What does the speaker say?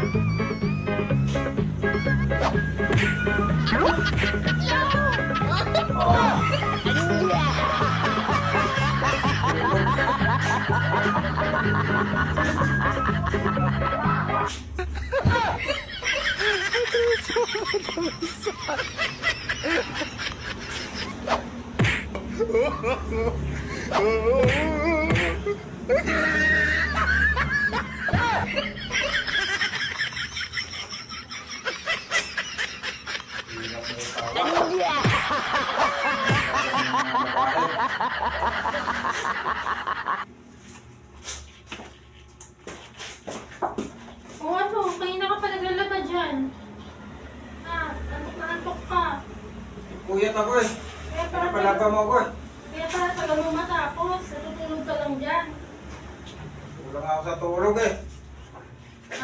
O ano, kanina ka pa naglalaba dyan. Antok ka. Puyat ako eh. Kaya Napalaga mo ako eh. Kaya para tagal mo matapos, natutulog ka lang dyan. Kulang ako sa tulog eh.